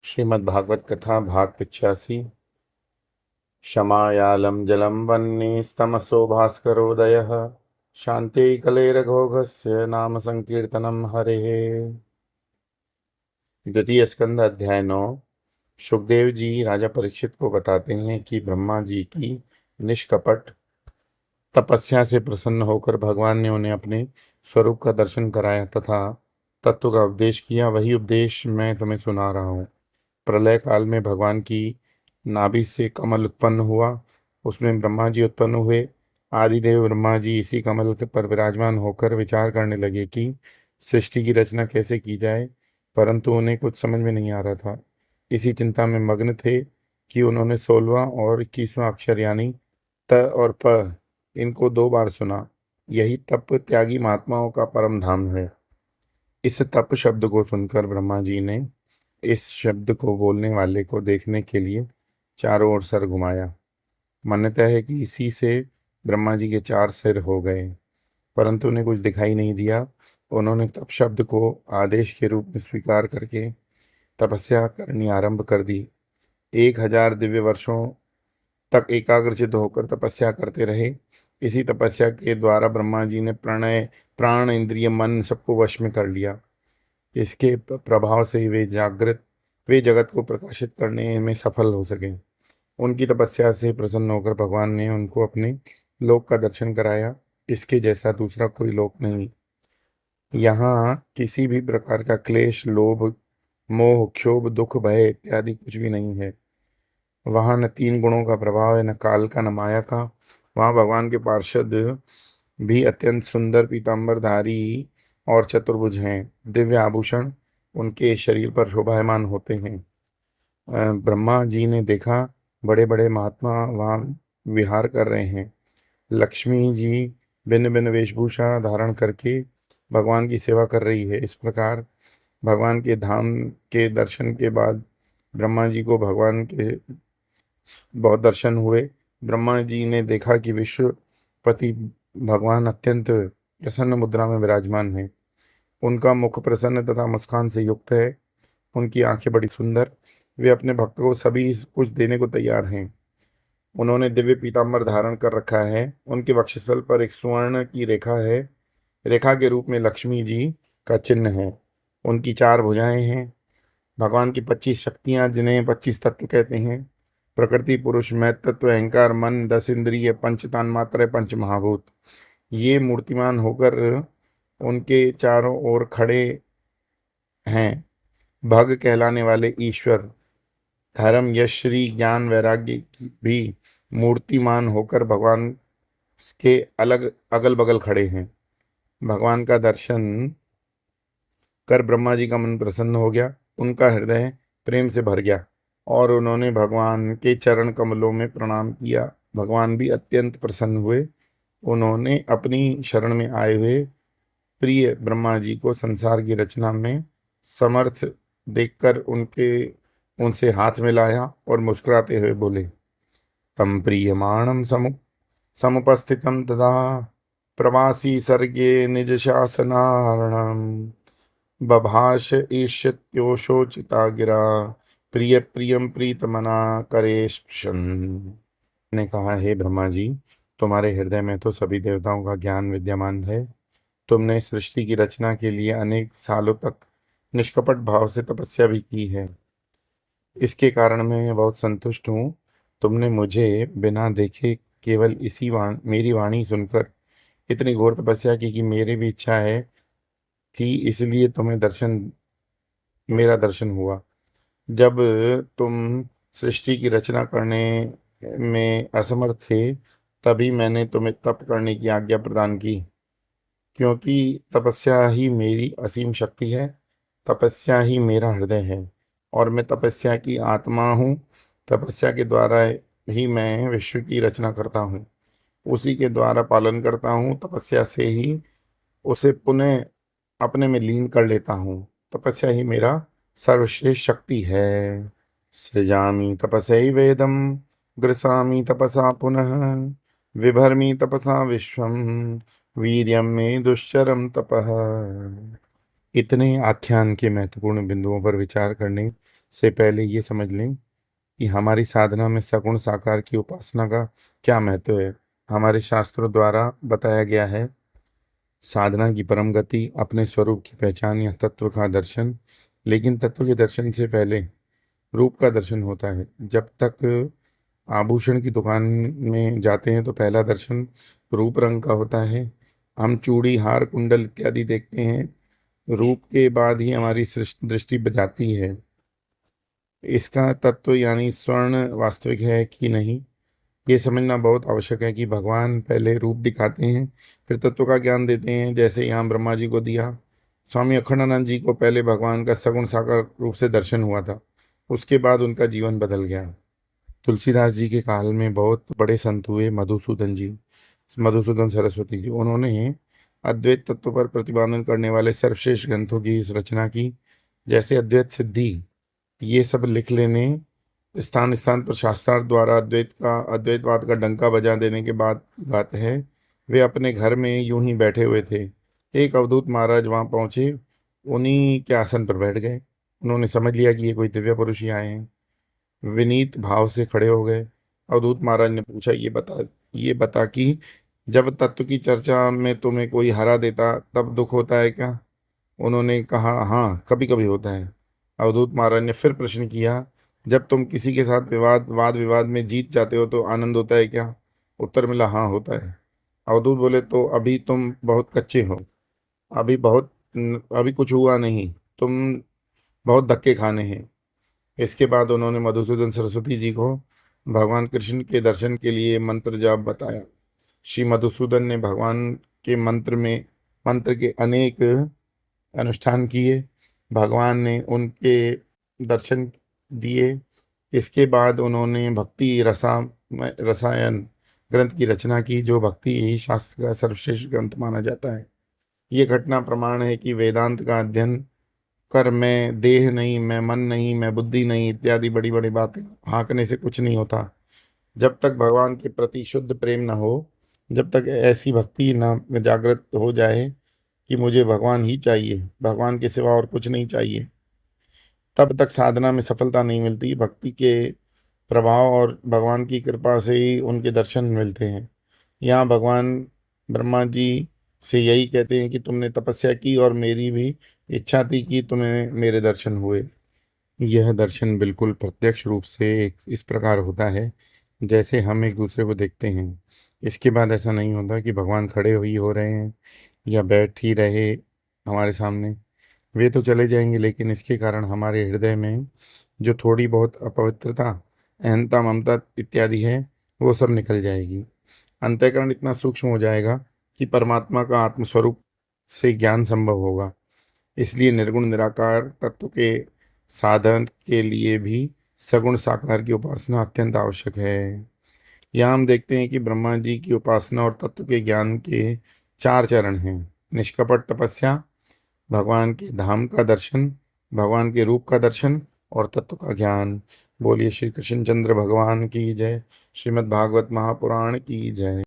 श्रीमद्भागवत कथा भाग 85। क्षमायालं जलं वह्नि स्तमसो भास्करोदयः शान्त्यै कलेरघोघस्य नाम संकीर्तनं हरेः। द्वितीय स्कंद अध्याय 9। सुखदेव जी राजा परीक्षित को बताते हैं कि ब्रह्मा जी की निष्कपट तपस्या से प्रसन्न होकर भगवान ने उन्हें अपने स्वरूप का दर्शन कराया तथा तत्व का उपदेश किया। वही उपदेश मैं तुम्हें सुना रहा हूँ। प्रलय काल में भगवान की नाभि से कमल उत्पन्न हुआ, उसमें ब्रह्मा जी उत्पन्न हुए। आदिदेव ब्रह्मा जी इसी कमल पर विराजमान होकर विचार करने लगे कि सृष्टि की रचना कैसे की जाए, परंतु उन्हें कुछ समझ में नहीं आ रहा था। इसी चिंता में मग्न थे कि उन्होंने 16वां और 21वां अक्षर यानी त और प इनको 2 बार सुना। यही तप त्यागी महात्माओं का परम धाम है। इस तप शब्द को सुनकर ब्रह्मा जी ने इस शब्द को बोलने वाले को देखने के लिए चारों ओर सर घुमाया। मान्यता है कि इसी से ब्रह्मा जी के 4 सिर हो गए, परंतु उन्हें कुछ दिखाई नहीं दिया। उन्होंने तप शब्द को आदेश के रूप में स्वीकार करके तपस्या करनी आरंभ कर दी। 1000 दिव्य वर्षों तक एकाग्रचित होकर तपस्या करते रहे। इसी तपस्या के द्वारा ब्रह्मा जी ने प्रणय प्राण इंद्रिय मन सबको वश में कर लिया। इसके प्रभाव से वे जगत को प्रकाशित करने में सफल हो सके। उनकी तपस्या से प्रसन्न होकर भगवान ने उनको अपने लोक का दर्शन कराया। इसके जैसा दूसरा कोई लोक नहीं। यहाँ किसी भी प्रकार का क्लेश, लोभ, मोह, क्षोभ, दुख, भय इत्यादि कुछ भी नहीं है। वहाँ न 3 गुणों का प्रभाव है, न काल का, न माया का। वहाँ भगवान के पार्षद भी अत्यंत सुंदर पीतांबरधारी और चतुर्भुज हैं। दिव्य आभूषण उनके शरीर पर शोभायमान होते हैं। ब्रह्मा जी ने देखा बड़े बड़े महात्मा वहाँ विहार कर रहे हैं। लक्ष्मी जी भिन्न भिन्न वेशभूषा धारण करके भगवान की सेवा कर रही है। इस प्रकार भगवान के धाम के दर्शन के बाद ब्रह्मा जी को भगवान के बहुत दर्शन हुए। ब्रह्मा जी ने देखा कि विश्वपति भगवान अत्यंत प्रसन्न मुद्रा में विराजमान है। उनका मुख प्रसन्न तथा मुस्कान से युक्त है। उनकी आंखें बड़ी सुंदर। वे अपने भक्त को सभी कुछ देने को तैयार हैं। उन्होंने दिव्य पीतांबर धारण कर रखा है। उनके वक्षस्थल पर एक स्वर्ण की रेखा है। रेखा के रूप में लक्ष्मी जी का चिन्ह है। उनकी 4 भुजाएं हैं। भगवान की 25 शक्तियां, जिन्हें 25 तत्व कहते हैं: प्रकृति, पुरुष, मैत्र तत्व, अहंकार, मन, 10 इंद्रिय, पंच तन्मात्रे, पंच महाभूत। ये मूर्तिमान होकर उनके चारों ओर खड़े हैं। भग कहलाने वाले ईश्वर धर्म, यश, श्री, ज्ञान, वैराग्य की भी मूर्तिमान होकर भगवान के अलग अगल बगल खड़े हैं। भगवान का दर्शन कर ब्रह्मा जी का मन प्रसन्न हो गया। उनका हृदय प्रेम से भर गया और उन्होंने भगवान के चरण कमलों में प्रणाम किया। भगवान भी अत्यंत प्रसन्न हुए। उन्होंने अपनी शरण में आए हुए प्रिय ब्रह्मा जी को संसार की रचना में समर्थ देखकर उनसे हाथ मिलाया और मुस्कुराते हुए बोले: तम प्रीयमाणम समुपस्थितम तदा प्रवासी सर्गे निज शासनारणम बभाष ईर्ष्योशोचिता गिरा प्रिय प्रियम प्रीतमना करे स्पृशन। ने कहा, हे ब्रह्मा जी, तुम्हारे हृदय में तो सभी देवताओं का ज्ञान विद्यमान है। तुमने सृष्टि की रचना के लिए अनेक सालों तक निष्कपट भाव से तपस्या भी की है। इसके कारण मैं बहुत संतुष्ट हूँ। तुमने मुझे बिना देखे केवल मेरी वाणी सुनकर इतनी घोर तपस्या की कि मेरी भी इच्छा है थी, इसलिए मेरा दर्शन हुआ। जब तुम सृष्टि की रचना करने में असमर्थ थे, तभी मैंने तुम्हें तप करने की आज्ञा प्रदान की, क्योंकि तपस्या ही मेरी असीम शक्ति है। तपस्या ही मेरा हृदय है और मैं तपस्या की आत्मा हूँ। तपस्या के द्वारा ही मैं विश्व की रचना करता हूँ, उसी के द्वारा पालन करता हूँ। तपस्या से ही उसे पुनः अपने में लीन कर लेता हूँ। तपस्या ही मेरा सर्वश्रेष्ठ शक्ति है। सृजामि तपसैव वेदम ग्रसामि तपसा पुनः विभर्मि तपसा विश्वम वीर्यम में दुश्चरम तपः। इतने आख्यान के महत्वपूर्ण बिंदुओं पर विचार करने से पहले ये समझ लें कि हमारी साधना में सगुण साकार की उपासना का क्या महत्व है। हमारे शास्त्रों द्वारा बताया गया है, साधना की परम गति अपने स्वरूप की पहचान या तत्व का दर्शन। लेकिन तत्व के दर्शन से पहले रूप का दर्शन होता है। जब तक आभूषण की दुकान में जाते हैं तो पहला दर्शन रूप रंग का होता है। हम चूड़ी, हार, कुंडल इत्यादि देखते हैं, रूप के बाद ही हमारी दृष्टि बजाती है। इसका तत्व यानी स्वर्ण वास्तविक है कि नहीं, ये समझना बहुत आवश्यक है कि भगवान पहले रूप दिखाते हैं, फिर तत्व का ज्ञान देते हैं। जैसे यहाँ ब्रह्मा जी को दिया, स्वामी अखंडानंद जी को पहले भगवान का सगुण साकार रूप से दर्शन हुआ था, उसके बाद उनका जीवन बदल गया। तुलसीदास जी के काल में बहुत बड़े संत हुए, मधुसूदन जी, मधुसूदन सरस्वती जी। उन्होंने अद्वैत तत्व पर प्रतिपादन करने वाले सर्वश्रेष्ठ ग्रंथों की रचना की, जैसे अद्वैत सिद्धि। ये सब लिख लेने, स्थान स्थान पर शास्त्रार्थ द्वारा अद्वैतवाद का डंका बजा देने के बाद बात है। वे अपने घर में यूं ही बैठे हुए थे, एक अवधूत महाराज वहां पहुंचे, उन्हीं के आसन पर बैठ गए। उन्होंने समझ लिया कि ये कोई दिव्य पुरुष ही आए हैं, विनीत भाव से खड़े हो गए। अवधूत महाराज ने पूछा, ये बता कि जब तत्व की चर्चा में तुम्हें कोई हरा देता तब दुख होता है क्या? उन्होंने कहा, हाँ, कभी कभी होता है। अवधूत महाराज ने फिर प्रश्न किया, जब तुम किसी के साथ वाद विवाद में जीत जाते हो तो आनंद होता है क्या? उत्तर मिला, हाँ होता है। अवधूत बोले, तो अभी तुम बहुत कच्चे हो, अभी कुछ हुआ नहीं, तुम बहुत धक्के खाने हैं। इसके बाद उन्होंने मधुसूदन सरस्वती जी को भगवान कृष्ण के दर्शन के लिए मंत्र जाप बताया। श्री मधुसूदन ने भगवान के मंत्र के अनेक अनुष्ठान किए, भगवान ने उनके दर्शन दिए। इसके बाद उन्होंने भक्ति रसायन ग्रंथ की रचना की, जो भक्ति शास्त्र का सर्वश्रेष्ठ ग्रंथ माना जाता है। ये घटना प्रमाण है कि वेदांत का अध्ययन कर मैं देह नहीं, मैं मन नहीं, मैं बुद्धि नहीं इत्यादि बड़ी बड़ी बातें हाँकने से कुछ नहीं होता। जब तक भगवान के प्रति शुद्ध प्रेम न हो, जब तक ऐसी भक्ति न जागृत हो जाए कि मुझे भगवान ही चाहिए, भगवान के सिवा और कुछ नहीं चाहिए, तब तक साधना में सफलता नहीं मिलती। भक्ति के प्रभाव और भगवान की कृपा से ही उनके दर्शन मिलते हैं। यहाँ भगवान ब्रह्मा जी से यही कहते हैं कि तुमने तपस्या की और मेरी भी इच्छा थी कि तुम्हें मेरे दर्शन हुए। यह दर्शन बिल्कुल प्रत्यक्ष रूप से इस प्रकार होता है जैसे हम एक दूसरे को देखते हैं। इसके बाद ऐसा नहीं होता कि भगवान खड़े ही हो रहे हैं या बैठ ही रहे हमारे सामने। वे तो चले जाएंगे, लेकिन इसके कारण हमारे हृदय में जो थोड़ी बहुत अपवित्रता, अहंता, ममता इत्यादि है, वो सब निकल जाएगी। अंतःकरण इतना सूक्ष्म हो जाएगा कि परमात्मा का आत्मस्वरूप से ज्ञान संभव होगा। इसलिए निर्गुण निराकार तत्व के साधन के लिए भी सगुण साकार की उपासना अत्यंत आवश्यक है। यहाँ हम देखते हैं कि ब्रह्मा जी की उपासना और तत्व के ज्ञान के चार चरण हैं। निष्कपट तपस्या, भगवान के धाम का दर्शन, भगवान के रूप का दर्शन और तत्व का ज्ञान। बोलिए श्री कृष्णचंद्र भगवान की जय। श्रीमद् भागवत महापुराण की जय।